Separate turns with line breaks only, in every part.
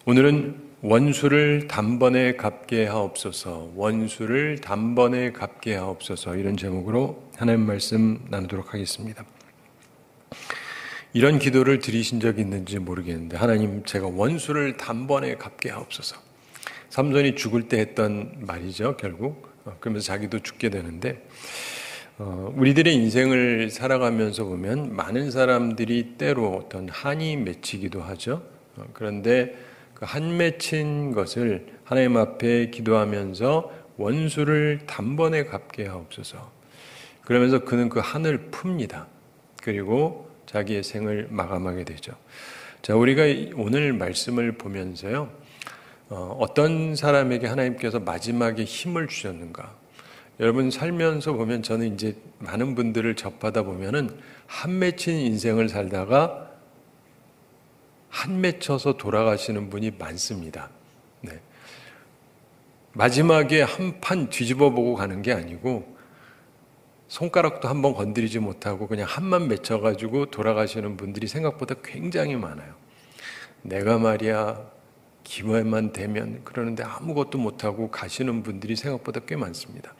오늘은 원수를 단번에 갚게 하옵소서, 원수를 단번에 갚게 하옵소서, 이런 제목으로 하나님 말씀 나누도록 하겠습니다. 이런 기도를 드리신 적이 있는지 모르겠는데, 하나님, 제가 원수를 단번에 갚게 하옵소서. 삼손이 죽을 때 했던 말이죠, 결국. 그러면서 자기도 죽게 되는데, 우리들의 인생을 살아가면서 보면 많은 사람들이 때로 어떤 한이 맺히기도 하죠. 그런데 그 한 맺힌 것을 하나님 앞에 기도하면서 원수를 단번에 갚게 하옵소서. 그러면서 그는 그 한을 풉니다. 그리고 자기의 생을 마감하게 되죠. 자, 우리가 오늘 말씀을 보면서요, 어떤 사람에게 하나님께서 마지막에 힘을 주셨는가? 여러분 살면서 보면 저는 이제 많은 분들을 접하다 보면은 한 맺힌 인생을 살다가 한 맺혀서 돌아가시는 분이 많습니다. 네. 마지막에 한 판 뒤집어 보고 가는 게 아니고 손가락도 한번 건드리지 못하고 그냥 한만 맺혀가지고 돌아가시는 분들이 생각보다 굉장히 많아요. 내가 말이야 기회만 되면 그러는데 아무것도 못하고 가시는 분들이 생각보다 꽤 많습니다.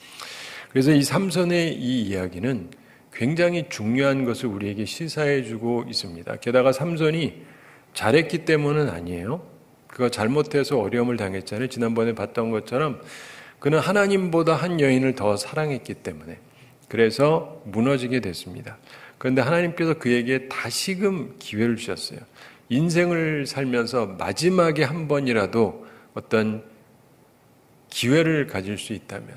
그래서 이 삼손의 이 이야기는 굉장히 중요한 것을 우리에게 시사해주고 있습니다. 게다가 삼손이 잘했기 때문은 아니에요. 그가 잘못해서 어려움을 당했잖아요. 지난번에 봤던 것처럼 그는 하나님보다 한 여인을 더 사랑했기 때문에 그래서 무너지게 됐습니다. 그런데 하나님께서 그에게 다시금 기회를 주셨어요. 인생을 살면서 마지막에 한 번이라도 어떤 기회를 가질 수 있다면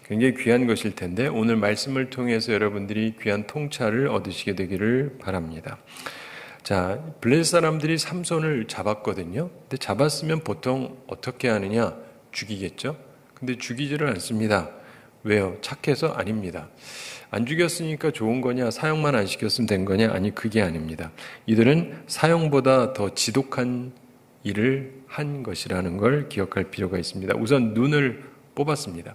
굉장히 귀한 것일 텐데, 오늘 말씀을 통해서 여러분들이 귀한 통찰을 얻으시게 되기를 바랍니다. 자, 블레셋 사람들이 삼손을 잡았거든요. 근데 잡았으면 보통 어떻게 하느냐? 죽이겠죠? 근데 죽이지를 않습니다. 왜요? 착해서? 아닙니다. 안 죽였으니까 좋은 거냐? 사형만 안 시켰으면 된 거냐? 아니, 그게 아닙니다. 이들은 사형보다 더 지독한 일을 한 것이라는 걸 기억할 필요가 있습니다. 우선 눈을 뽑았습니다.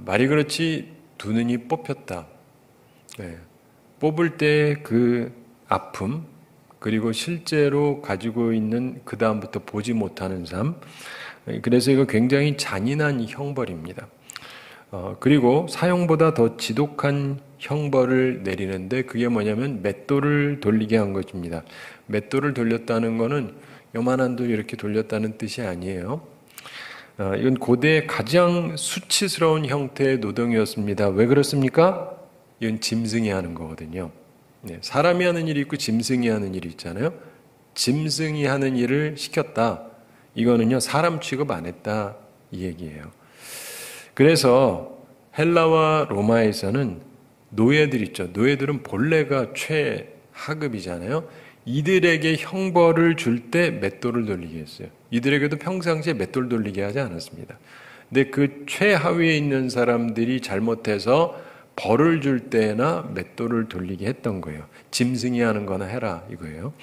말이 그렇지 두 눈이 뽑혔다. 네. 뽑을 때 그 아픔, 그리고 실제로 가지고 있는 그 다음부터 보지 못하는 삶, 그래서 이거 굉장히 잔인한 형벌입니다. 그리고 사형보다 더 지독한 형벌을 내리는데 그게 뭐냐면 맷돌을 돌리게 한 것입니다. 맷돌을 돌렸다는 거는 요만한 돌 이렇게 돌렸다는 뜻이 아니에요. 이건 고대의 가장 수치스러운 형태의 노동이었습니다. 왜 그렇습니까? 이건 짐승이 하는 거거든요. 사람이 하는 일이 있고 짐승이 하는 일이 있잖아요. 짐승이 하는 일을 시켰다. 이거는요, 사람 취급 안 했다 이 얘기예요. 그래서 헬라와 로마에서는 노예들 있죠. 노예들은 본래가 최하급이잖아요. 이들에게 형벌을 줄 때 맷돌을 돌리게 했어요. 이들에게도 평상시에 맷돌 돌리게 하지 않았습니다. 근데 그 최하위에 있는 사람들이 잘못해서 벌을 줄 때나 맷돌을 돌리게 했던 거예요. 짐승이 하는 거나 해라 이거예요.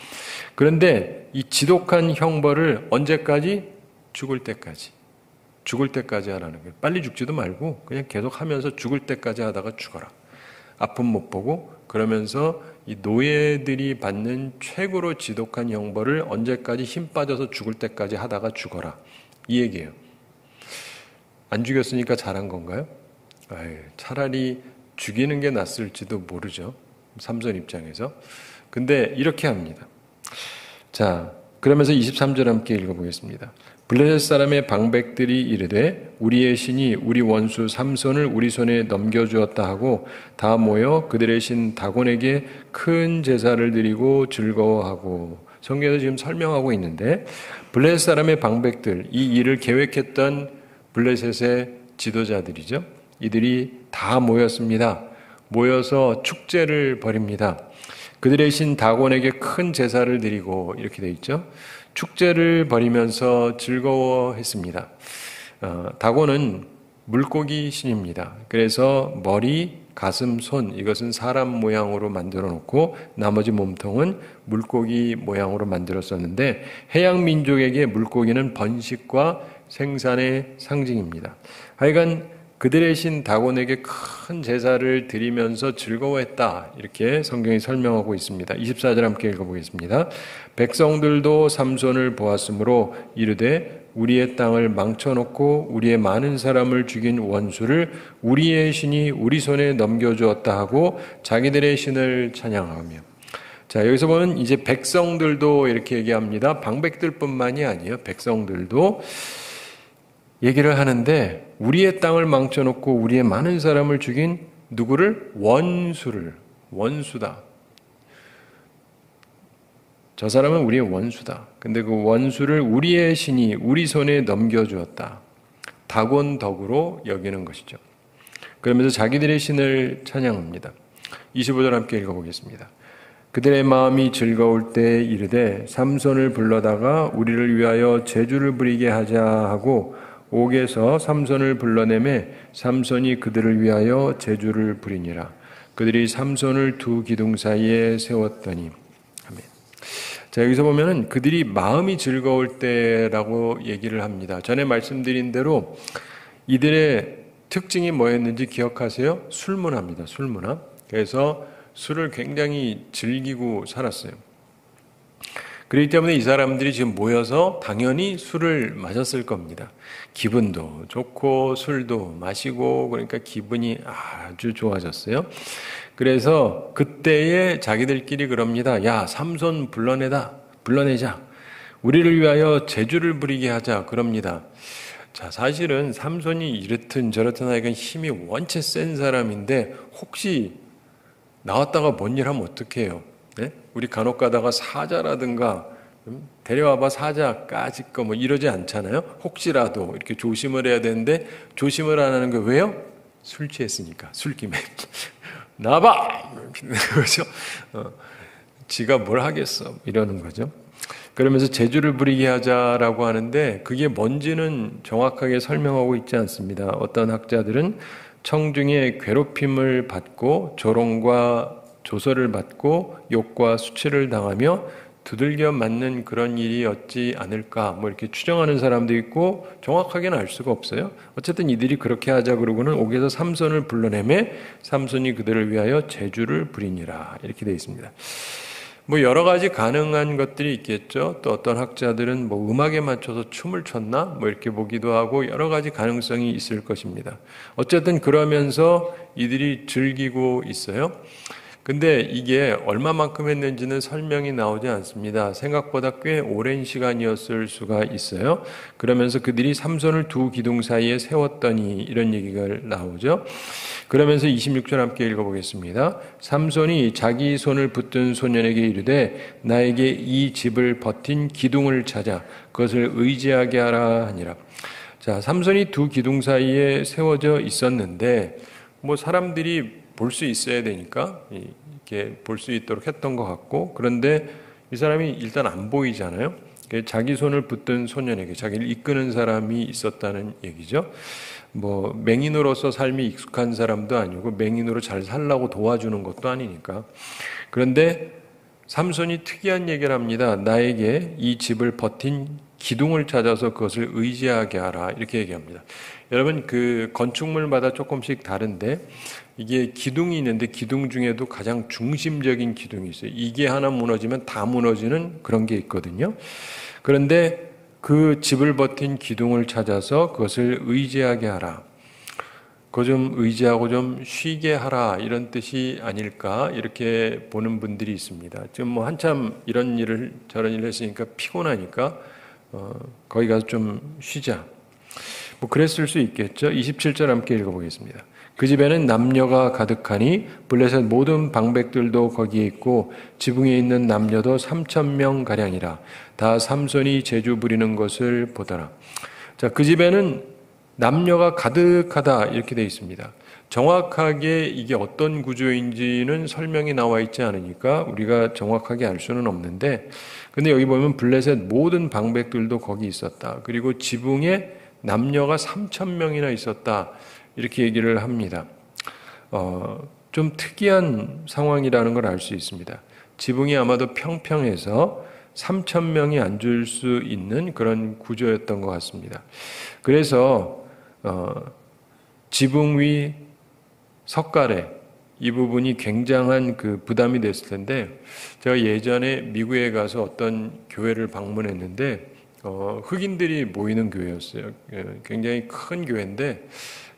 그런데 이 지독한 형벌을 언제까지? 죽을 때까지. 죽을 때까지 하라는 거예요. 빨리 죽지도 말고 그냥 계속 하면서 죽을 때까지 하다가 죽어라. 아픔 못 보고 그러면서 이 노예들이 받는 최고로 지독한 형벌을 언제까지 힘 빠져서 죽을 때까지 하다가 죽어라. 이 얘기예요. 안 죽였으니까 잘한 건가요? 차라리 죽이는 게 낫을지도 모르죠. 삼손 입장에서. 근데 이렇게 합니다. 자, 그러면서 23절 함께 읽어보겠습니다. 블레셋 사람의 방백들이 이르되 우리의 신이 우리 원수 삼손을 우리 손에 넘겨주었다 하고 다 모여 그들의 신 다곤에게 큰 제사를 드리고 즐거워하고, 성경에서 지금 설명하고 있는데 블레셋 사람의 방백들, 이 일을 계획했던 블레셋의 지도자들이죠. 이들이 다 모였습니다. 모여서 축제를 벌입니다. 그들의 신 다곤에게 큰 제사를 드리고, 이렇게 돼 있죠. 축제를 벌이면서 즐거워했습니다. 다곤은 물고기 신입니다. 그래서 머리, 가슴, 손, 이것은 사람 모양으로 만들어 놓고 나머지 몸통은 물고기 모양으로 만들었었는데, 해양 민족에게 물고기는 번식과 생산의 상징입니다. 하여간 그들의 신 다곤에게 큰 제사를 드리면서 즐거워했다. 이렇게 성경이 설명하고 있습니다. 24절 함께 읽어보겠습니다. 백성들도 삼손을 보았으므로 이르되 우리의 땅을 망쳐놓고 우리의 많은 사람을 죽인 원수를 우리의 신이 우리 손에 넘겨주었다 하고 자기들의 신을 찬양하며. 자, 여기서 보면 이제 백성들도 이렇게 얘기합니다. 방백들뿐만이 아니에요. 백성들도 얘기를 하는데 우리의 땅을 망쳐놓고 우리의 많은 사람을 죽인 누구를? 원수다. 저 사람은 우리의 원수다. 근데 그 원수를 우리의 신이 우리 손에 넘겨주었다. 다곤덕으로 여기는 것이죠. 그러면서 자기들의 신을 찬양합니다. 25절 함께 읽어보겠습니다. 그들의 마음이 즐거울 때 이르되 삼손을 불러다가 우리를 위하여 제주를 부리게 하자 하고 옥에서 삼손을 불러내매 삼손이 그들을 위하여 제주를 부리니라. 그들이 삼손을 두 기둥 사이에 세웠더니. 아멘. 자, 여기서 보면은 그들이 마음이 즐거울 때라고 얘기를 합니다. 전에 말씀드린 대로 이들의 특징이 뭐였는지 기억하세요? 술문화입니다. 술문화. 그래서 술을 굉장히 즐기고 살았어요. 그렇기 때문에 이 사람들이 지금 모여서 당연히 술을 마셨을 겁니다. 기분도 좋고 술도 마시고 그러니까 기분이 아주 좋아졌어요. 그래서 그때에 자기들끼리 그럽니다. 야, 삼손 불러내자. 우리를 위하여 제주를 부리게 하자. 그럽니다. 자, 사실은 삼손이 이렇든 저렇든 하여간 힘이 원체 센 사람인데 혹시 나왔다가 뭔 일 하면 어떡해요? 네? 우리 간혹 가다가 사자라든가 데려와봐 사자까지 거 뭐 이러지 않잖아요. 혹시라도 이렇게 조심을 해야 되는데 조심을 안 하는 게 왜요? 술 취했으니까 술김에 나봐 그렇죠. 지가 뭘 하겠어 이러는 거죠. 그러면서 제주를 부리게 하자라고 하는데 그게 뭔지는 정확하게 설명하고 있지 않습니다. 어떤 학자들은 청중의 괴롭힘을 받고 조롱과 조서를 받고 욕과 수치를 당하며 두들겨 맞는 그런 일이었지 않을까 뭐 이렇게 추정하는 사람도 있고 정확하게는 알 수가 없어요. 어쨌든 이들이 그렇게 하자 그러고는 옥에서 삼손을 불러내매 삼손이 그들을 위하여 제주를 부리니라 이렇게 되어 있습니다. 뭐 여러 가지 가능한 것들이 있겠죠. 또 어떤 학자들은 뭐 음악에 맞춰서 춤을 췄나 뭐 이렇게 보기도 하고 여러 가지 가능성이 있을 것입니다. 어쨌든 그러면서 이들이 즐기고 있어요. 근데 이게 얼마만큼 했는지는 설명이 나오지 않습니다. 생각보다 꽤 오랜 시간이었을 수가 있어요. 그러면서 그들이 삼손을 두 기둥 사이에 세웠더니 이런 얘기가 나오죠. 그러면서 26절 함께 읽어보겠습니다. 삼손이 자기 손을 붙든 소년에게 이르되 나에게 이 집을 버틴 기둥을 찾아 그것을 의지하게 하라 하니라. 자, 삼손이 두 기둥 사이에 세워져 있었는데 뭐 사람들이 볼 수 있어야 되니까 이렇게 볼 수 있도록 했던 것 같고 그런데 이 사람이 일단 안 보이잖아요. 자기 손을 붙든 소년에게 자기를 이끄는 사람이 있었다는 얘기죠. 뭐 맹인으로서 삶이 익숙한 사람도 아니고 맹인으로 잘 살라고 도와주는 것도 아니니까. 그런데 삼손이 특이한 얘기를 합니다. 나에게 이 집을 버틴 기둥을 찾아서 그것을 의지하게 하라 이렇게 얘기합니다. 여러분 그 건축물마다 조금씩 다른데 이게 기둥이 있는데 기둥 중에도 가장 중심적인 기둥이 있어요. 이게 하나 무너지면 다 무너지는 그런 게 있거든요. 그런데 그 집을 버틴 기둥을 찾아서 그것을 의지하게 하라. 그거 좀 의지하고 좀 쉬게 하라 이런 뜻이 아닐까 이렇게 보는 분들이 있습니다. 지금 뭐 한참 이런 일을 저런 일을 했으니까 피곤하니까 거기 가서 좀 쉬자. 뭐 그랬을 수 있겠죠. 27절 함께 읽어보겠습니다. 그 집에는 남녀가 가득하니 블레셋 모든 방백들도 거기에 있고 지붕에 있는 남녀도 3,000명 가량이라. 다 삼손이 제주 부리는 것을 보더라. 자, 그 집에는 남녀가 가득하다 이렇게 되어 있습니다. 정확하게 이게 어떤 구조인지는 설명이 나와 있지 않으니까 우리가 정확하게 알 수는 없는데 근데 여기 보면 블레셋 모든 방백들도 거기 있었다. 그리고 지붕에 남녀가 3,000명이나 있었다. 이렇게 얘기를 합니다. 좀 특이한 상황이라는 걸 알 수 있습니다. 지붕이 아마도 평평해서 3,000명이 앉을 수 있는 그런 구조였던 것 같습니다. 그래서 지붕 위 석가래 이 부분이 굉장한 그 부담이 됐을 텐데, 제가 예전에 미국에 가서 어떤 교회를 방문했는데 흑인들이 모이는 교회였어요. 굉장히 큰 교회인데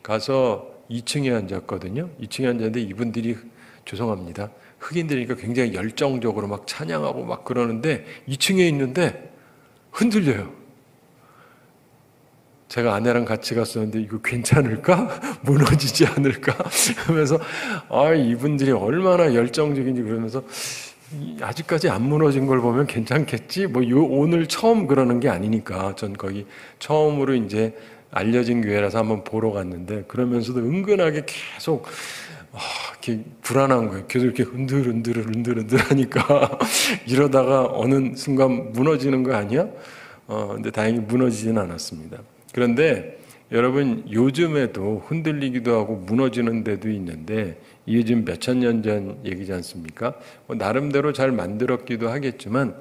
가서 2층에 앉았거든요. 2층에 앉았는데 이분들이, 죄송합니다, 흑인들이니까 굉장히 열정적으로 막 찬양하고 막 그러는데 2층에 있는데 흔들려요. 제가 아내랑 같이 갔었는데 이거 괜찮을까? 무너지지 않을까? 하면서 이분들이 얼마나 열정적인지, 그러면서 아직까지 안 무너진 걸 보면 괜찮겠지? 오늘 처음 그러는 게 아니니까. 전 거기 처음으로 이제 알려진 교회라서 한번 보러 갔는데, 그러면서도 은근하게 계속 이렇게 불안한 거예요. 계속 이렇게 흔들 하니까 이러다가 어느 순간 무너지는 거 아니야? 근데 다행히 무너지지는 않았습니다. 그런데 여러분, 요즘에도 흔들리기도 하고 무너지는 데도 있는데, 이게 지금 몇천 년 전 얘기지 않습니까? 나름대로 잘 만들었기도 하겠지만,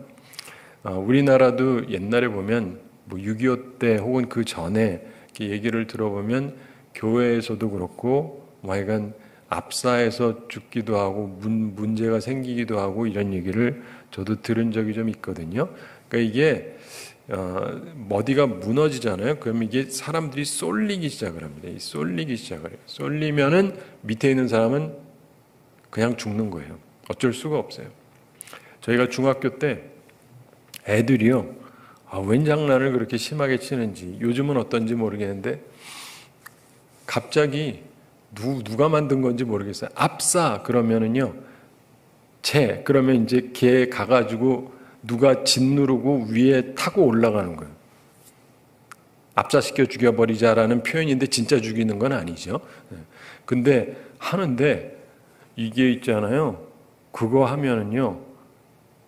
우리나라도 옛날에 보면 6.25 때 혹은 그 전에 이렇게 얘기를 들어보면 교회에서도 그렇고 하여간 압사해서 죽기도 하고 문제가 생기기도 하고 이런 얘기를 저도 들은 적이 좀 있거든요. 그러니까 이게 어디가 무너지잖아요. 그럼 이게 사람들이 쏠리기 시작을 합니다. 쏠리기 시작을 해요. 쏠리면은 밑에 있는 사람은 그냥 죽는 거예요. 어쩔 수가 없어요. 저희가 중학교 때 애들이요, 웬 장난을 그렇게 심하게 치는지, 요즘은 어떤지 모르겠는데 갑자기 누가 만든 건지 모르겠어요. 압사 그러면은요, 그러면 이제 걔 가가지고 누가 짓누르고 위에 타고 올라가는 거예요. 압사시켜 죽여버리자라는 표현인데 진짜 죽이는 건 아니죠. 근데 하는데 이게 있잖아요. 그거 하면은요,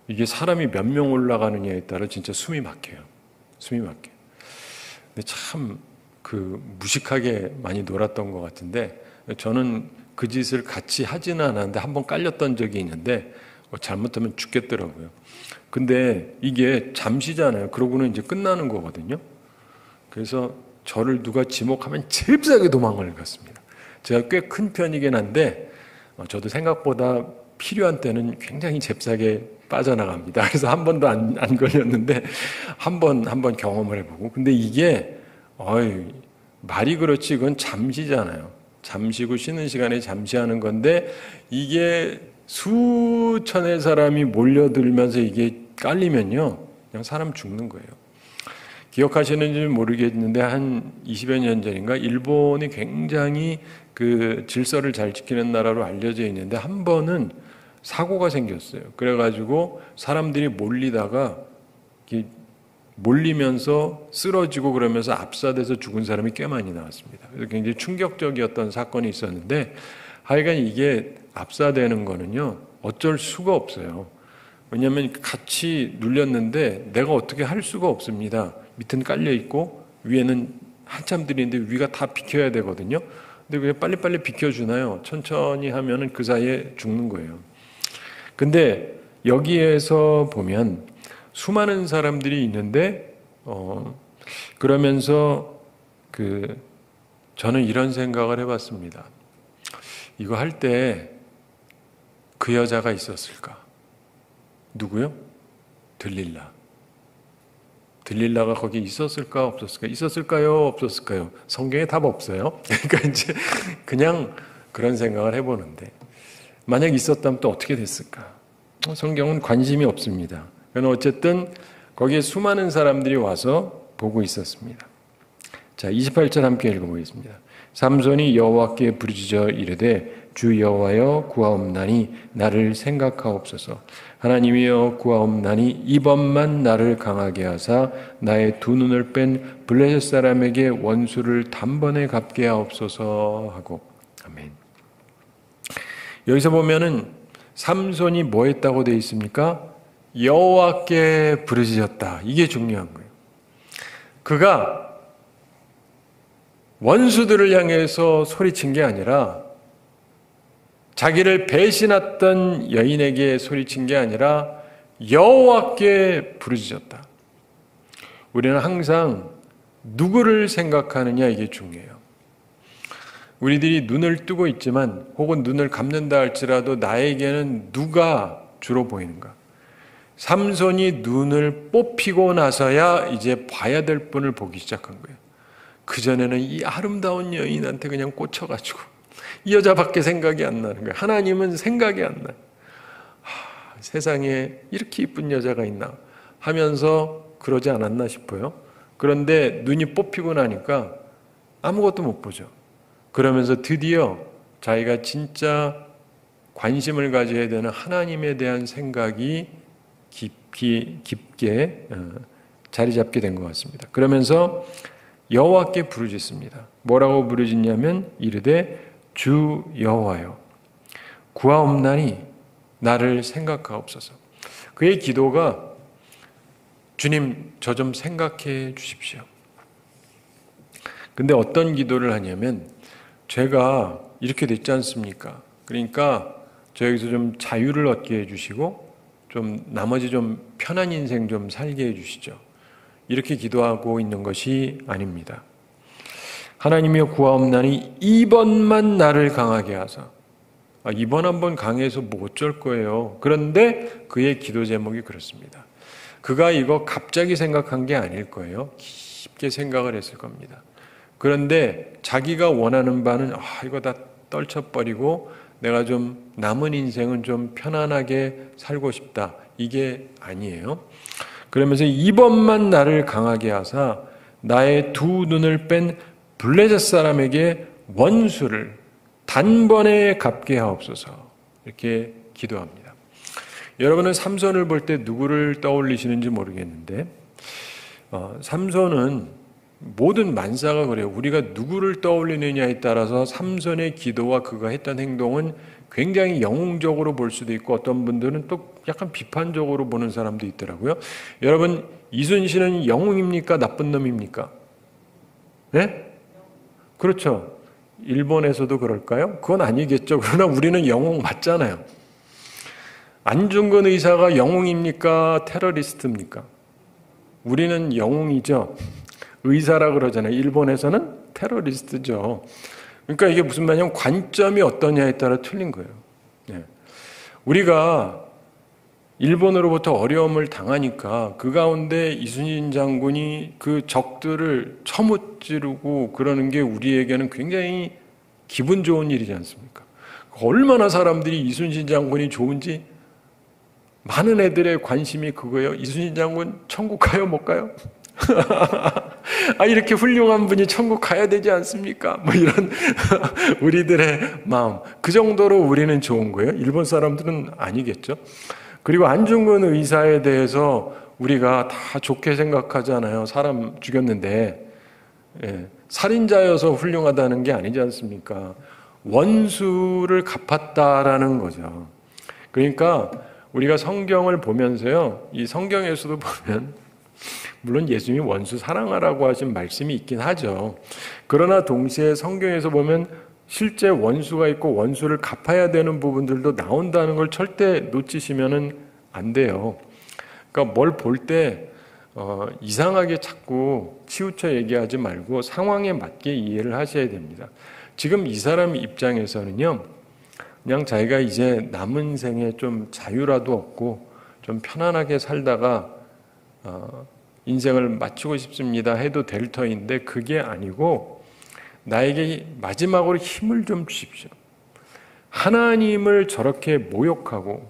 이게 사람이 몇 명 올라가느냐에 따라 진짜 숨이 막혀요. 숨이 막혀요. 근데 참 무식하게 많이 놀았던 것 같은데, 저는 그 짓을 같이 하지는 않았는데 한번 깔렸던 적이 있는데 잘못하면 죽겠더라고요. 근데 이게 잠시잖아요. 그러고는 이제 끝나는 거거든요. 그래서 저를 누가 지목하면 잽싸게 도망을 갔습니다. 제가 꽤 큰 편이긴 한데 저도 생각보다 필요한 때는 굉장히 잽싸게 빠져나갑니다. 그래서 한 번도 안 걸렸는데 한 번 경험을 해보고, 근데 이게 말이 그렇지 그건 잠시잖아요. 잠시고 쉬는 시간에 잠시 하는 건데 이게 수천의 사람이 몰려들면서 이게 깔리면요, 그냥 사람 죽는 거예요. 기억하시는지 모르겠는데 한 20여 년 전인가 일본이 굉장히 그 질서를 잘 지키는 나라로 알려져 있는데 한 번은 사고가 생겼어요. 그래가지고 사람들이 몰리다가 몰리면서 쓰러지고 그러면서 압사돼서 죽은 사람이 꽤 많이 나왔습니다. 그래서 굉장히 충격적이었던 사건이 있었는데, 하여간 이게 압사되는 거는요, 어쩔 수가 없어요. 왜냐하면 같이 눌렸는데 내가 어떻게 할 수가 없습니다. 밑은 깔려 있고 위에는 한참 들이는데 위가 다 비켜야 되거든요. 근데 왜 빨리빨리 비켜주나요? 천천히 하면은 그 사이에 죽는 거예요. 근데 여기에서 보면 수많은 사람들이 있는데 그러면서 저는 이런 생각을 해봤습니다. 이거 할 때 그 여자가 있었을까? 누구요? 들릴라가 거기 있었을까? 없었을까? 있었을까요? 없었을까요? 성경에 답 없어요. 그러니까 이제 그냥 그런 생각을 해보는데, 만약 있었다면 또 어떻게 됐을까? 성경은 관심이 없습니다. 그러나 어쨌든 거기에 수많은 사람들이 와서 보고 있었습니다. 자, 28절 함께 읽어보겠습니다. 삼손이 여호와께 부르짖어 이르되 주 여호와여 구하옵나니 나를 생각하옵소서. 하나님이여 구하옵나니 이번만 나를 강하게 하사 나의 두 눈을 뺀 블레셋 사람에게 원수를 단번에 갚게 하옵소서 하고. 아멘. 여기서 보면은 삼손이 뭐 했다고 되어 있습니까? 여호와께 부르짖었다. 이게 중요한 거예요. 그가 원수들을 향해서 소리친 게 아니라, 자기를 배신했던 여인에게 소리친 게 아니라 여호와께 부르짖었다. 우리는 항상 누구를 생각하느냐, 이게 중요해요. 우리들이 눈을 뜨고 있지만 혹은 눈을 감는다 할지라도 나에게는 누가 주로 보이는가? 삼손이 눈을 뽑히고 나서야 이제 봐야 될 분을 보기 시작한 거예요. 그전에는 이 아름다운 여인한테 그냥 꽂혀가지고 이 여자밖에 생각이 안 나는 거예요. 하나님은 생각이 안 나요. 세상에 이렇게 이쁜 여자가 있나 하면서 그러지 않았나 싶어요. 그런데 눈이 뽑히고 나니까 아무것도 못 보죠. 그러면서 드디어 자기가 진짜 관심을 가져야 되는 하나님에 대한 생각이 깊게 자리 잡게 된 것 같습니다. 그러면서 여호와께 부르짖습니다. 뭐라고 부르짖냐면 이르되 주 여호와여 구하옵나니 나를 생각하옵소서. 그의 기도가 주님 저 좀 생각해 주십시오. 근데 어떤 기도를 하냐면 죄가 이렇게 됐지 않습니까? 그러니까 저에게서 좀 자유를 얻게 해주시고 좀 나머지 좀 편한 인생 좀 살게 해주시죠. 이렇게 기도하고 있는 것이 아닙니다. 하나님이여 구하옵나니 이번만 나를 강하게 하사. 이번 한번 강해서 뭐 어쩔 거예요. 그런데 그의 기도 제목이 그렇습니다. 그가 이거 갑자기 생각한 게 아닐 거예요. 깊게 생각을 했을 겁니다. 그런데 자기가 원하는 바는 이거 다 떨쳐버리고 내가 좀 남은 인생은 좀 편안하게 살고 싶다. 이게 아니에요. 그러면서 이번만 나를 강하게 하사 나의 두 눈을 뺀 블레셋 사람에게 원수를 단번에 갚게 하옵소서. 이렇게 기도합니다. 여러분은 삼손을 볼 때 누구를 떠올리시는지 모르겠는데 삼손은 모든 만사가 그래요. 우리가 누구를 떠올리느냐에 따라서 삼손의 기도와 그가 했던 행동은 굉장히 영웅적으로 볼 수도 있고 어떤 분들은 또 약간 비판적으로 보는 사람도 있더라고요. 여러분 이순신은 영웅입니까? 나쁜 놈입니까? 네? 그렇죠. 일본에서도 그럴까요? 그건 아니겠죠. 그러나 우리는 영웅 맞잖아요. 안중근 의사가 영웅입니까? 테러리스트입니까? 우리는 영웅이죠. 의사라 그러잖아요. 일본에서는 테러리스트죠. 그러니까 이게 무슨 말이냐면 관점이 어떠냐에 따라 틀린 거예요. 네. 우리가 일본으로부터 어려움을 당하니까 그 가운데 이순신 장군이 그 적들을 처무찌르고 그러는 게 우리에게는 굉장히 기분 좋은 일이지 않습니까? 얼마나 사람들이 이순신 장군이 좋은지 많은 애들의 관심이 그거예요. 이순신 장군 천국 가요, 못 가요? 이렇게 훌륭한 분이 천국 가야 되지 않습니까? 뭐 이런 우리들의 마음. 그 정도로 우리는 좋은 거예요. 일본 사람들은 아니겠죠. 그리고 안중근 의사에 대해서 우리가 다 좋게 생각하잖아요. 사람 죽였는데 살인자여서 훌륭하다는 게 아니지 않습니까? 원수를 갚았다라는 거죠. 그러니까 우리가 성경을 보면서요. 이 성경에서도 보면 물론 예수님이 원수 사랑하라고 하신 말씀이 있긴 하죠. 그러나 동시에 성경에서 보면 실제 원수가 있고 원수를 갚아야 되는 부분들도 나온다는 걸 절대 놓치시면 안 돼요. 그러니까 뭘 볼 때 이상하게 자꾸 치우쳐 얘기하지 말고 상황에 맞게 이해를 하셔야 됩니다. 지금 이 사람 입장에서는요. 그냥 자기가 이제 남은 생에 좀 자유라도 얻고 좀 편안하게 살다가 인생을 마치고 싶습니다 해도 될 터인데 그게 아니고 나에게 마지막으로 힘을 좀 주십시오. 하나님을 저렇게 모욕하고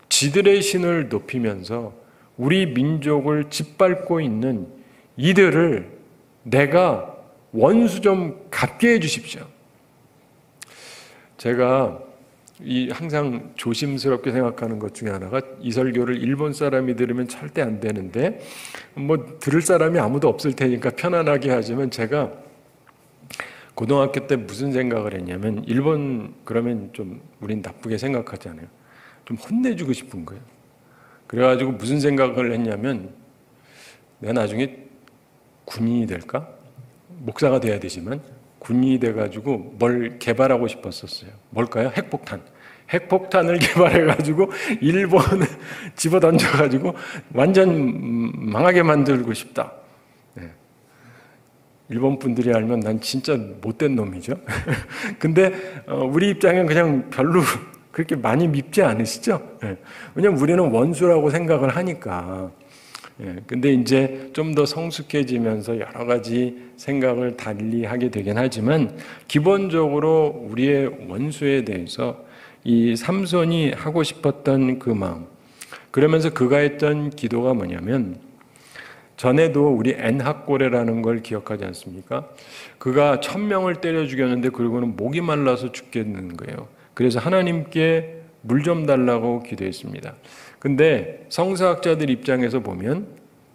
지들의 신을 높이면서 우리 민족을 짓밟고 있는 이들을 내가 원수 좀 갚게 해 주십시오. 제가 항상 조심스럽게 생각하는 것 중에 하나가 이 설교를 일본 사람이 들으면 절대 안 되는데 뭐 들을 사람이 아무도 없을 테니까 편안하게 하지만 제가 고등학교 때 무슨 생각을 했냐면 일본 그러면 좀 우린 나쁘게 생각하잖아요. 좀 혼내주고 싶은 거예요. 그래가지고 무슨 생각을 했냐면 내가 나중에 군인이 될까? 목사가 돼야 되지만 군인이 돼가지고 뭘 개발하고 싶었었어요. 뭘까요? 핵폭탄. 핵폭탄을 개발해가지고 일본을 집어던져가지고 완전 망하게 만들고 싶다. 네. 일본 분들이 알면 난 진짜 못된 놈이죠. 근데 우리 입장엔 그냥 별로 그렇게 많이 밉지 않으시죠? 왜냐면 우리는 원수라고 생각을 하니까. 근데 이제 좀 더 성숙해지면서 여러 가지 생각을 달리 하게 되긴 하지만 기본적으로 우리의 원수에 대해서 이 삼손이 하고 싶었던 그 마음, 그러면서 그가 했던 기도가 뭐냐면, 전에도 우리 엔학고레라는 걸 기억하지 않습니까? 그가 1000명을 때려 죽였는데 그리고는 목이 말라서 죽겠는 거예요. 그래서 하나님께 물 좀 달라고 기도했습니다. 근데 성서학자들 입장에서 보면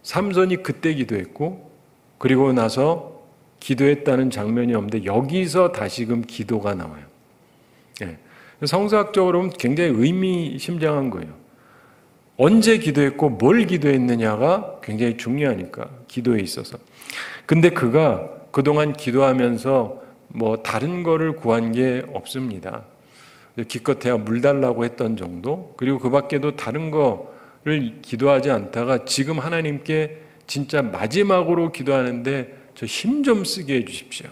삼손이 그때 기도했고 그리고 나서 기도했다는 장면이 없는데 여기서 다시금 기도가 나와요. 성서학적으로 보면 굉장히 의미심장한 거예요. 언제 기도했고 뭘 기도했느냐가 굉장히 중요하니까, 기도에 있어서. 근데 그가 그동안 기도하면서 뭐 다른 거를 구한 게 없습니다. 기껏해야 물 달라고 했던 정도, 그리고 그 밖에도 다른 거를 기도하지 않다가 지금 하나님께 진짜 마지막으로 기도하는데 저 힘 좀 쓰게 해주십시오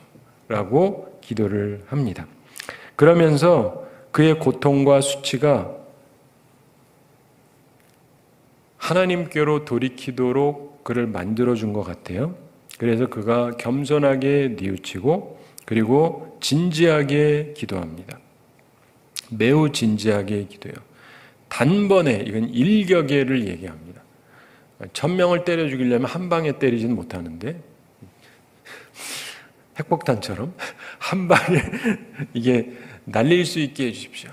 라고 기도를 합니다. 그러면서 그의 고통과 수치가 하나님께로 돌이키도록 그를 만들어준 것 같아요. 그래서 그가 겸손하게 뉘우치고 그리고 진지하게 기도합니다. 매우 진지하게 기도해요. 단번에, 이건 일격에를 얘기합니다. 1000명을 때려 죽이려면 한 방에 때리지는 못하는데 핵폭탄처럼 한 방에 이게 날릴 수 있게 해주십시오.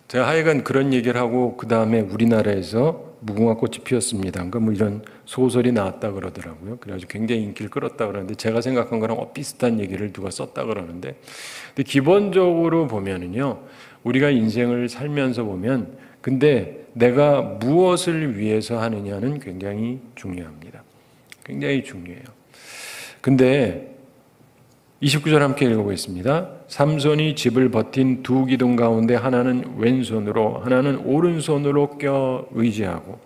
제가 하여간 그런 얘기를 하고 그 다음에 우리나라에서 무궁화 꽃이 피었습니다. 그러니까 뭐 이런 소설이 나왔다 그러더라고요. 그래가지고 굉장히 인기를 끌었다 그러는데 제가 생각한 거랑 비슷한 얘기를 누가 썼다 그러는데, 근데 기본적으로 보면은요, 우리가 인생을 살면서 보면 근데 내가 무엇을 위해서 하느냐는 굉장히 중요합니다. 굉장히 중요해요. 근데 29절 함께 읽어보겠습니다. 삼손이 집을 버틴 두 기둥 가운데 하나는 왼손으로 하나는 오른손으로 껴 의지하고,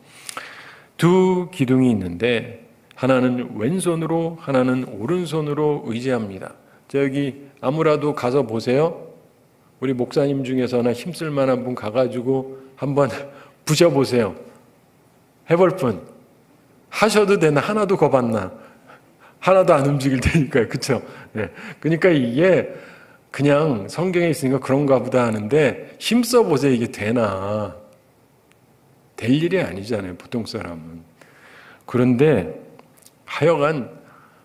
두 기둥이 있는데 하나는 왼손으로 하나는 오른손으로 의지합니다. 자, 여기 아무라도 가서 보세요. 우리 목사님 중에서나 힘쓸 만한 분 가가지고 한번 부셔보세요. 해볼 분. 하셔도 되나? 하나도 겁안나? 하나도 안 움직일 테니까요. 그렇죠? 네. 그러니까 이게 그냥 성경에 있으니까 그런가 보다 하는데 힘써 보세요. 이게 되나? 될 일이 아니잖아요. 보통 사람은. 그런데 하여간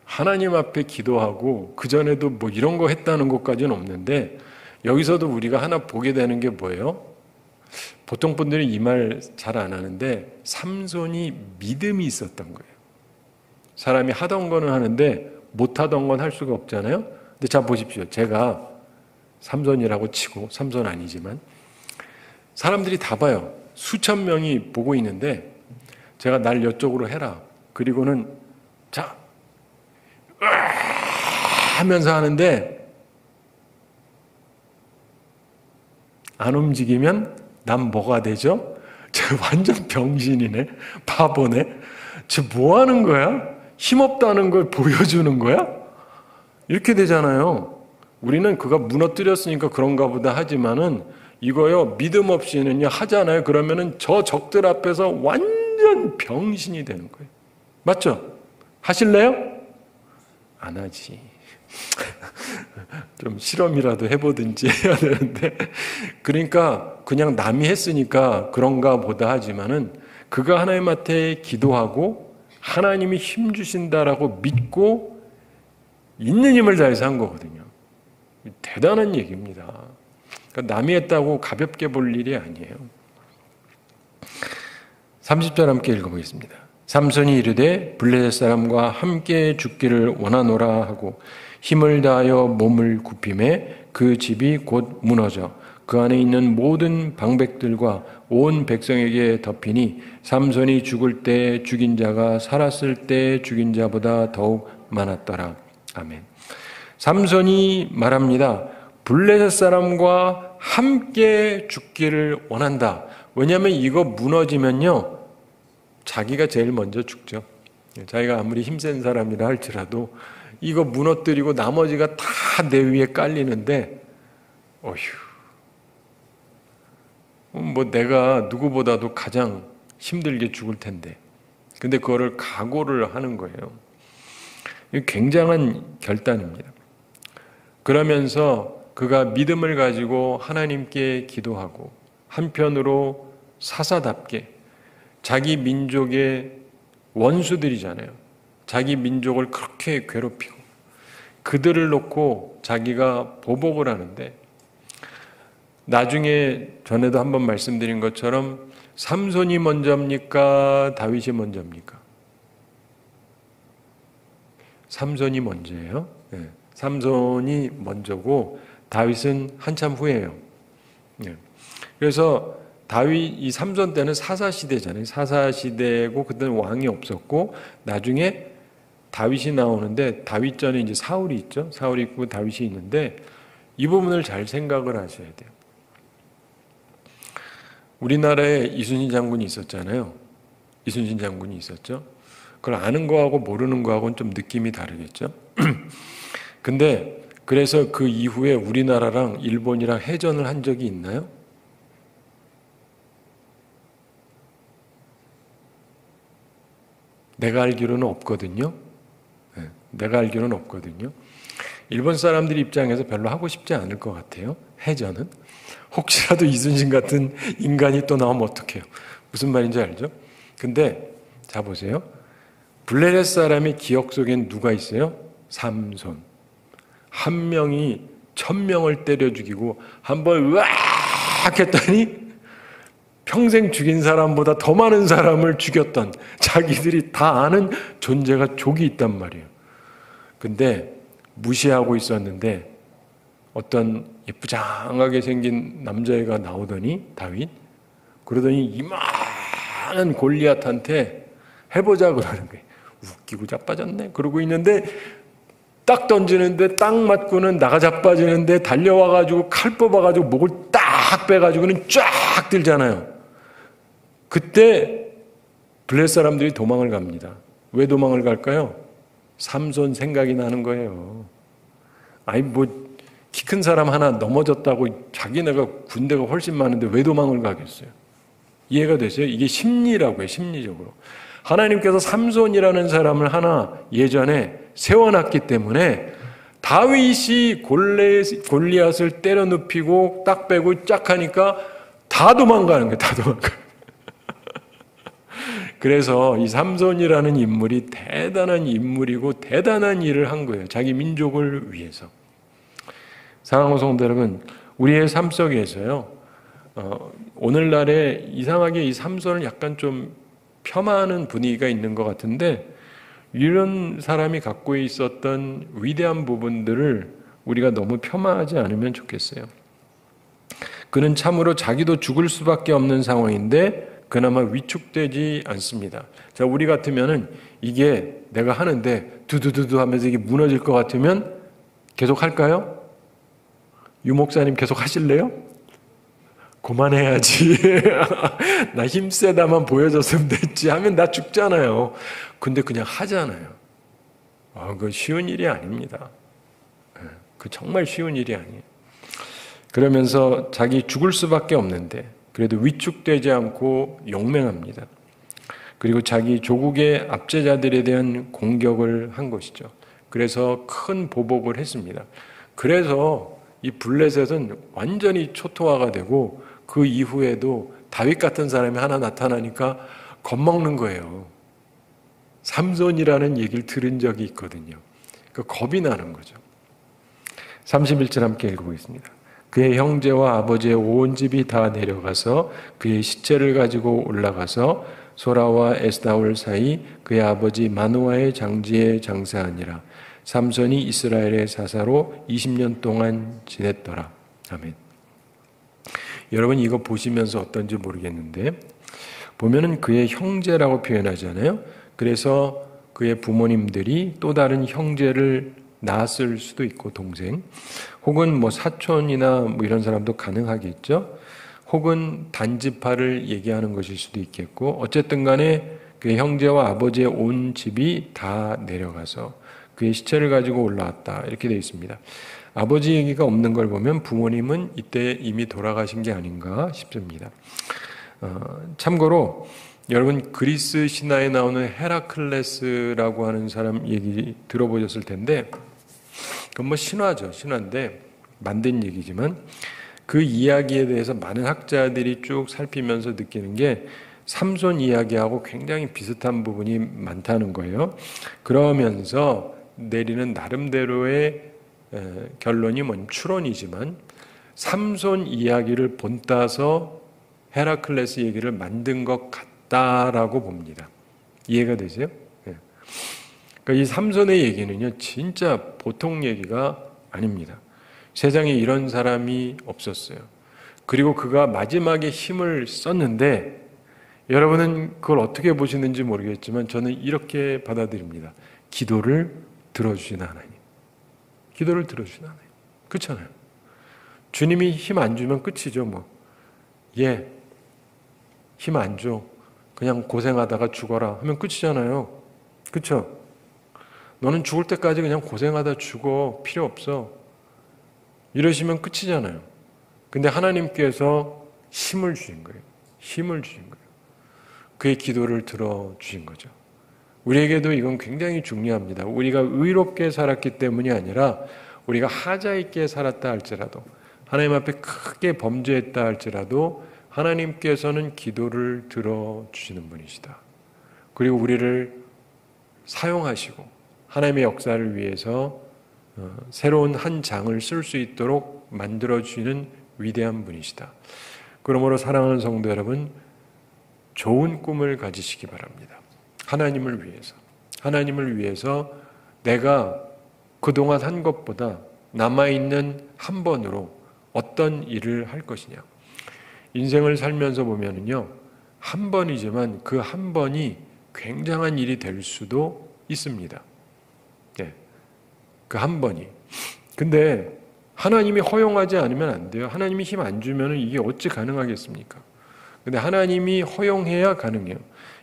하나님 앞에 기도하고 그전에도 뭐 이런 거 했다는 것까지는 없는데 여기서도 우리가 하나 보게 되는 게 뭐예요? 보통 분들이 이 말 잘 안 하는데 삼손이 믿음이 있었던 거예요. 사람이 하던 거는 하는데 못하던 건 할 수가 없잖아요. 근데 자 보십시오. 제가 삼손이라고 치고, 삼손 아니지만 사람들이 다 봐요. 수천 명이 보고 있는데 제가 날 이쪽으로 해라. 그리고는 자 하면서 하는데 안 움직이면 난 뭐가 되죠? 쟤 완전 병신이네. 바보네. 쟤 뭐 하는 거야? 힘없다는 걸 보여주는 거야? 이렇게 되잖아요. 우리는 그가 무너뜨렸으니까 그런가 보다 하지만은 이거요, 믿음 없이는요, 하잖아요. 그러면은 저 적들 앞에서 완전 병신이 되는 거예요. 맞죠? 하실래요? 안 하지. 좀 실험이라도 해보든지 해야 되는데. 그러니까 그냥 남이 했으니까 그런가 보다 하지만은 그가 하나님한테 기도하고 하나님이 힘 주신다라고 믿고 있는 힘을 다해서 한 거거든요. 대단한 얘기입니다. 그러니까 남이 했다고 가볍게 볼 일이 아니에요. 30절 함께 읽어보겠습니다. 삼손이 이르되 블레셋 사람과 함께 죽기를 원하노라 하고 힘을 다하여 몸을 굽히매 그 집이 곧 무너져 그 안에 있는 모든 방백들과 온 백성에게 덮이니 삼손이 죽을 때 죽인 자가 살았을 때 죽인 자보다 더욱 많았더라. 아멘. 삼손이 말합니다. 블레셋 사람과 함께 죽기를 원한다. 왜냐하면 이거 무너지면요, 자기가 제일 먼저 죽죠. 자기가 아무리 힘센 사람이라 할지라도 이거 무너뜨리고 나머지가 다 내 위에 깔리는데 어휴, 뭐 내가 누구보다도 가장 힘들게 죽을 텐데, 근데 그거를 각오를 하는 거예요. 이게 굉장한 결단입니다. 그러면서 그가 믿음을 가지고 하나님께 기도하고, 한편으로 사사답게 자기 민족의 원수들이잖아요. 자기 민족을 그렇게 괴롭히고 그들을 놓고 자기가 보복을 하는데, 나중에 전에도 한번 말씀드린 것처럼 삼손이 먼저입니까? 다윗이 먼저입니까? 삼손이 먼저예요. 네. 삼손이 먼저고 다윗은 한참 후예요. 네. 그래서 다윗, 이 삼손 때는 사사시대잖아요. 사사시대고 그때는 왕이 없었고, 나중에 다윗이 나오는데, 다윗 전에 이제 사울이 있죠. 사울이 있고 다윗이 있는데, 이 부분을 잘 생각을 하셔야 돼요. 우리나라에 이순신 장군이 있었잖아요. 이순신 장군이 있었죠. 그걸 아는 거하고 모르는 거하고는 좀 느낌이 다르겠죠. 근데 그래서 그 이후에 우리나라랑 일본이랑 해전을 한 적이 있나요? 내가 알기로는 없거든요. 네, 내가 알기로는 없거든요. 일본 사람들 입장에서 별로 하고 싶지 않을 것 같아요. 해전은. 혹시라도 이순신 같은 인간이 또 나오면 어떡해요. 무슨 말인지 알죠? 근데 자 보세요. 블레셋 사람의 기억 속엔 누가 있어요? 삼손. 한 명이 1000명을 때려 죽이고 한번 으악 했더니 평생 죽인 사람보다 더 많은 사람을 죽였던, 자기들이 다 아는 존재가 족이 있단 말이에요. 근데 무시하고 있었는데 어떤 예쁘장하게 생긴 남자애가 나오더니, 다윗, 그러더니 이만한 골리앗한테 해보자 그러는 거예요. 웃기고 자빠졌네 그러고 있는데 딱 던지는데 딱 맞고는 나가 자빠지는데, 달려와가지고 칼 뽑아가지고 목을 딱 빼가지고는 쫙 들잖아요. 그때 블레셋 사람들이 도망을 갑니다. 왜 도망을 갈까요? 삼손 생각이 나는 거예요. 아니 뭐 키 큰 사람 하나 넘어졌다고 자기네가 군대가 훨씬 많은데 왜 도망을 가겠어요? 이해가 되세요? 이게 심리라고 해요. 심리적으로. 하나님께서 삼손이라는 사람을 하나 예전에 세워놨기 때문에 다윗이 골리앗을 때려 눕히고 딱 빼고 쫙 하니까 다 도망가는 거예요. 다 도망가요. 그래서 이 삼손이라는 인물이 대단한 인물이고 대단한 일을 한 거예요. 자기 민족을 위해서. 사랑하는 성도 여러분, 우리의 삶 속에서요, 오늘날에 이상하게 이 삼손을 약간 좀 폄하하는 분위기가 있는 것 같은데, 이런 사람이 갖고 있었던 위대한 부분들을 우리가 너무 폄하하지 않으면 좋겠어요. 그는 참으로 자기도 죽을 수밖에 없는 상황인데 그나마 위축되지 않습니다. 자, 우리 같으면은 이게 내가 하는데 두두두두 하면서 이게 무너질 것 같으면 계속 할까요? 유 목사님 계속 하실래요? 그만해야지. 나 힘세다만 보여줬으면 됐지 하면 나 죽잖아요. 근데 그냥 하잖아요. 그거 쉬운 일이 아닙니다. 그 정말 쉬운 일이 아니에요. 그러면서 자기 죽을 수밖에 없는데 그래도 위축되지 않고 용맹합니다. 그리고 자기 조국의 압제자들에 대한 공격을 한 것이죠. 그래서 큰 보복을 했습니다. 그래서 이 블레셋은 완전히 초토화가 되고 그 이후에도 다윗 같은 사람이 하나 나타나니까 겁먹는 거예요. 삼손이라는 얘기를 들은 적이 있거든요. 그 겁이 나는 거죠. 31절 함께 읽어보겠습니다. 그의 형제와 아버지의 온 집이 다 내려가서 그의 시체를 가지고 올라가서 소라와 에스다올 사이 그의 아버지 마누아의 장지에 장사하니라. 삼손이 이스라엘의 사사로 20년 동안 지냈더라. 아멘. 여러분 이거 보시면서 어떤지 모르겠는데 보면은 그의 형제라고 표현하잖아요. 그래서 그의 부모님들이 또 다른 형제를 낳았을 수도 있고 동생, 혹은 뭐 사촌이나 뭐 이런 사람도 가능하겠죠. 혹은 단지파를 얘기하는 것일 수도 있겠고, 어쨌든 간에 그의 형제와 아버지의 온 집이 다 내려가서 그의 시체를 가지고 올라왔다. 이렇게 되어 있습니다. 아버지 얘기가 없는 걸 보면 부모님은 이때 이미 돌아가신 게 아닌가 싶습니다. 참고로 여러분 그리스 신화에 나오는 헤라클레스라고 하는 사람 얘기 들어보셨을 텐데 그건 뭐 신화죠. 신화인데 만든 얘기지만 그 이야기에 대해서 많은 학자들이 쭉 살피면서 느끼는 게 삼손 이야기하고 굉장히 비슷한 부분이 많다는 거예요. 그러면서 내리는 나름대로의 결론이 뭐냐면 추론이지만 삼손 이야기를 본따서 헤라클레스 얘기를 만든 것 같다라고 봅니다. 이해가 되세요? 그러니까 이 삼손의 얘기는요, 진짜 보통 얘기가 아닙니다. 세상에 이런 사람이 없었어요. 그리고 그가 마지막에 힘을 썼는데 여러분은 그걸 어떻게 보시는지 모르겠지만 저는 이렇게 받아들입니다. 기도를 들어주신 하나님. 기도를 들어주신 하나님. 그렇잖아요. 주님이 힘 안 주면 끝이죠, 뭐. 예, 힘 안 줘. 그냥 고생하다가 죽어라 하면 끝이잖아요. 그렇죠? 너는 죽을 때까지 그냥 고생하다 죽어. 필요 없어. 이러시면 끝이잖아요. 근데 하나님께서 힘을 주신 거예요. 힘을 주신 거예요. 그의 기도를 들어주신 거죠. 우리에게도 이건 굉장히 중요합니다. 우리가 의롭게 살았기 때문이 아니라 우리가 하자 있게 살았다 할지라도 하나님 앞에 크게 범죄했다 할지라도 하나님께서는 기도를 들어주시는 분이시다. 그리고 우리를 사용하시고 하나님의 역사를 위해서 새로운 한 장을 쓸 수 있도록 만들어주시는 위대한 분이시다. 그러므로 사랑하는 성도 여러분, 좋은 꿈을 가지시기 바랍니다. 하나님을 위해서 내가 그동안 한 것보다 남아있는 한 번으로 어떤 일을 할 것이냐. 인생을 살면서 보면은요, 한 번이지만 그 한 번이 굉장한 일이 될 수도 있습니다. 네, 그 한 번이. 근데 하나님이 허용하지 않으면 안 돼요. 하나님이 힘 안 주면 이게 어찌 가능하겠습니까? 근데 하나님이 허용해야 가능해요.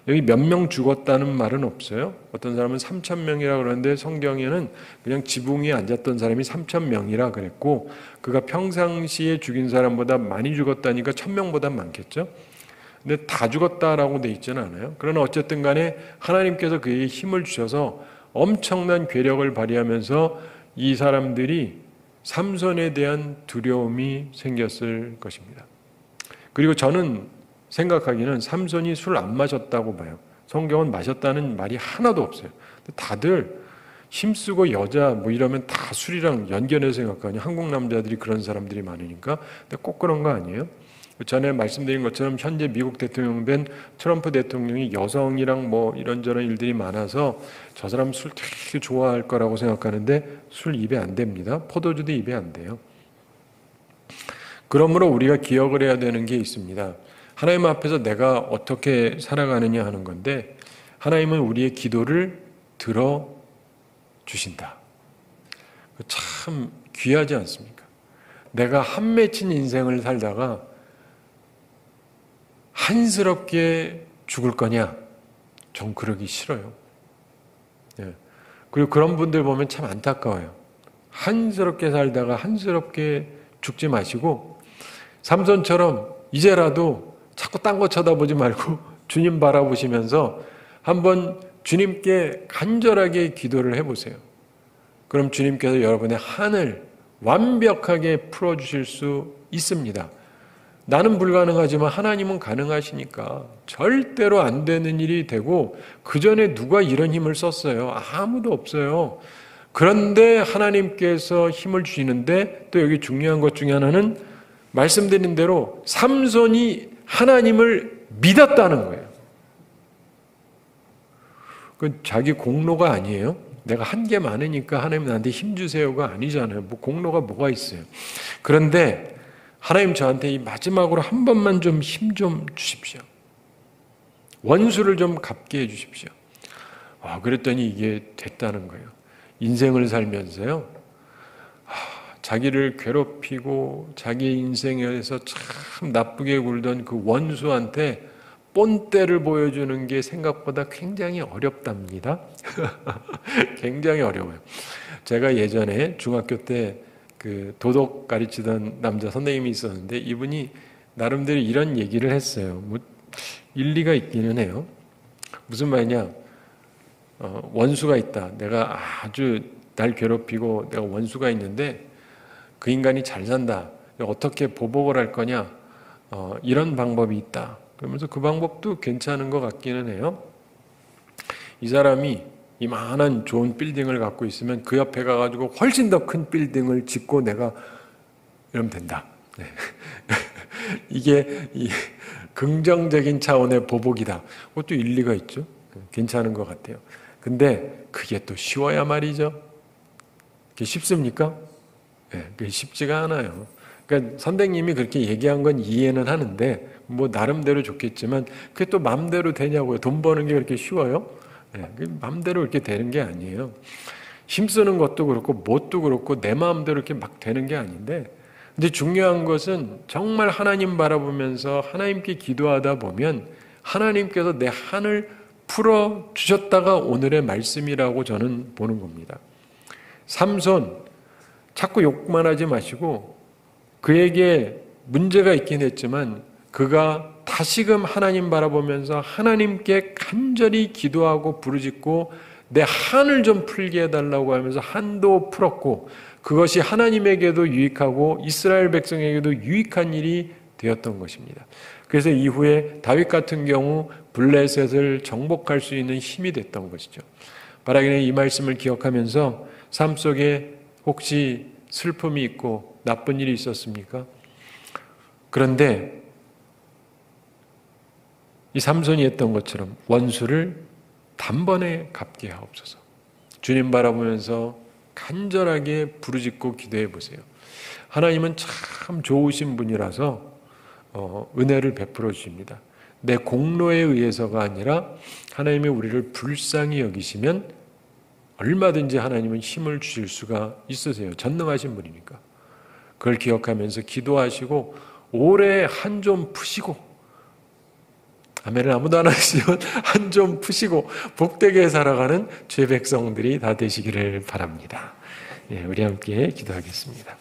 여기 몇 명 죽었다는 말은 없어요. 어떤 사람은 3,000명이라 그러는데 성경에는 그냥 지붕 위에 앉았던 사람이 3,000명이라 그랬고 그가 평상시에 죽인 사람보다 많이 죽었다니까 1,000명보다 많겠죠. 근데 다 죽었다라고 돼 있지는 않아요. 그러나 어쨌든 간에 하나님께서 그에게 힘을 주셔서 엄청난 괴력을 발휘하면서 이 사람들이 삼손에 대한 두려움이 생겼을 것입니다. 그리고 저는 생각하기는 삼손이 술 안 마셨다고 봐요. 성경은 마셨다는 말이 하나도 없어요. 다들 힘쓰고 여자 뭐 이러면 다 술이랑 연결해서 생각하거든요. 한국 남자들이 그런 사람들이 많으니까. 근데 꼭 그런 거 아니에요. 전에 말씀드린 것처럼 현재 미국 대통령 된 트럼프 대통령이 여성이랑 뭐 이런저런 일들이 많아서 저 사람 술 되게 좋아할 거라고 생각하는데 술 입에 안 됩니다. 포도주도 입에 안 돼요. 그러므로 우리가 기억을 해야 되는 게 있습니다. 하나님 앞에서 내가 어떻게 살아가느냐 하는 건데 하나님은 우리의 기도를 들어주신다. 참 귀하지 않습니까? 내가 한 맺힌 인생을 살다가 한스럽게 죽을 거냐? 전 그러기 싫어요. 예. 그리고 그런 분들 보면 참 안타까워요. 한스럽게 살다가 한스럽게 죽지 마시고 삼손처럼 이제라도 자꾸 딴 거 쳐다보지 말고 주님 바라보시면서 한번 주님께 간절하게 기도를 해보세요. 그럼 주님께서 여러분의 한을 완벽하게 풀어주실 수 있습니다. 나는 불가능하지만 하나님은 가능하시니까 절대로 안 되는 일이 되고 그 전에 누가 이런 힘을 썼어요? 아무도 없어요. 그런데 하나님께서 힘을 주시는데 또 여기 중요한 것 중에 하나는 말씀드린 대로 삼손이 하나님을 믿었다는 거예요. 그 자기 공로가 아니에요. 내가 한 게 많으니까 하나님 나한테 힘 주세요가 아니잖아요. 뭐 공로가 뭐가 있어요. 그런데 하나님 저한테 이 마지막으로 한 번만 좀 힘 좀 주십시오. 원수를 좀 갚게 해 주십시오. 그랬더니 이게 됐다는 거예요. 인생을 살면서요. 자기를 괴롭히고 자기 인생에서 참 나쁘게 굴던 그 원수한테 본때를 보여주는 게 생각보다 굉장히 어렵답니다. 굉장히 어려워요. 제가 예전에 중학교 때 그 도덕 가르치던 남자 선생님이 있었는데 이분이 나름대로 이런 얘기를 했어요. 뭐 일리가 있기는 해요. 무슨 말이냐? 원수가 있다. 내가 아주 날 괴롭히고 내가 원수가 있는데 그 인간이 잘 산다. 어떻게 보복을 할 거냐? 이런 방법이 있다. 그러면서 그 방법도 괜찮은 것 같기는 해요. 이 사람이 이만한 좋은 빌딩을 갖고 있으면 그 옆에 가가지고 훨씬 더 큰 빌딩을 짓고 내가 이러면 된다. 네. 이게 긍정적인 차원의 보복이다. 그것도 일리가 있죠. 괜찮은 것 같아요. 근데 그게 또 쉬워야 말이죠. 그게 쉽습니까? 네, 그게 쉽지가 않아요. 그러니까 선생님이 그렇게 얘기한 건 이해는 하는데 뭐 나름대로 좋겠지만 그게 또 마음대로 되냐고요. 돈 버는 게 그렇게 쉬워요? 네, 마음대로 이렇게 되는 게 아니에요. 힘쓰는 것도 그렇고 뭣도 그렇고 내 마음대로 이렇게 막 되는 게 아닌데, 근데 중요한 것은 정말 하나님 바라보면서 하나님께 기도하다 보면 하나님께서 내 한을 풀어 주셨다가 오늘의 말씀이라고 저는 보는 겁니다. 삼손 자꾸 욕만 하지 마시고, 그에게 문제가 있긴 했지만 그가 다시금 하나님 바라보면서 하나님께 간절히 기도하고 부르짖고 내 한을 좀 풀게 해달라고 하면서 한도 풀었고, 그것이 하나님에게도 유익하고 이스라엘 백성에게도 유익한 일이 되었던 것입니다. 그래서 이후에 다윗 같은 경우 블레셋을 정복할 수 있는 힘이 됐던 것이죠. 바라기는 이 말씀을 기억하면서 삶 속에 혹시 슬픔이 있고 나쁜 일이 있었습니까? 그런데 이 삼손이 했던 것처럼 원수를 단번에 갚게 하옵소서. 주님 바라보면서 간절하게 부르짖고 기도해 보세요. 하나님은 참 좋으신 분이라서 은혜를 베풀어 주십니다. 내 공로에 의해서가 아니라 하나님이 우리를 불쌍히 여기시면 얼마든지 하나님은 힘을 주실 수가 있으세요. 전능하신 분이니까. 그걸 기억하면서 기도하시고 올해 한 좀 푸시고, 아멘은 아무도 안 하시지만 한 좀 푸시고 복되게 살아가는 죄 백성들이 다 되시기를 바랍니다. 예, 우리 함께 기도하겠습니다.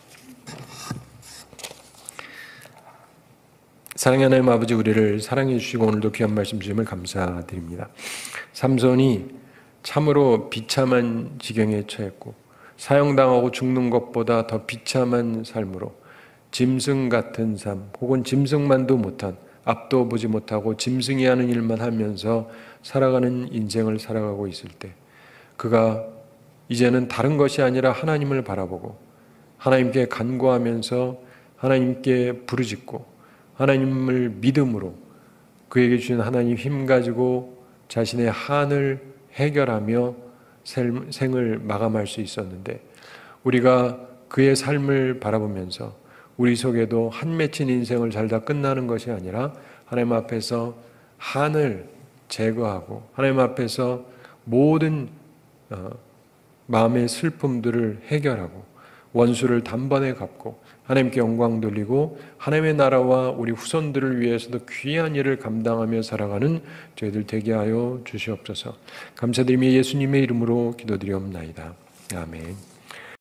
사랑의 하나님 아버지, 우리를 사랑해 주시고 오늘도 귀한 말씀 주심을 감사드립니다. 삼손이 참으로 비참한 지경에 처했고 사형당하고 죽는 것보다 더 비참한 삶으로 짐승 같은 삶, 혹은 짐승만도 못한, 앞도 보지 못하고 짐승이 하는 일만 하면서 살아가는 인생을 살아가고 있을 때 그가 이제는 다른 것이 아니라 하나님을 바라보고 하나님께 간구하면서 하나님께 부르짖고 하나님을 믿음으로 그에게 주신 하나님 힘 가지고 자신의 한을 해결하며 생을 마감할 수 있었는데, 우리가 그의 삶을 바라보면서 우리 속에도 한 맺힌 인생을 살다 끝나는 것이 아니라 하나님 앞에서 한을 제거하고 하나님 앞에서 모든 마음의 슬픔들을 해결하고 원수를 단번에 갚고 하나님께 영광 돌리고 하나님의 나라와 우리 후손들을 위해서도 귀한 일을 감당하며 살아가는 저희들 되게 하여 주시옵소서. 감사드리며 예수님의 이름으로 기도드리옵나이다. 아멘.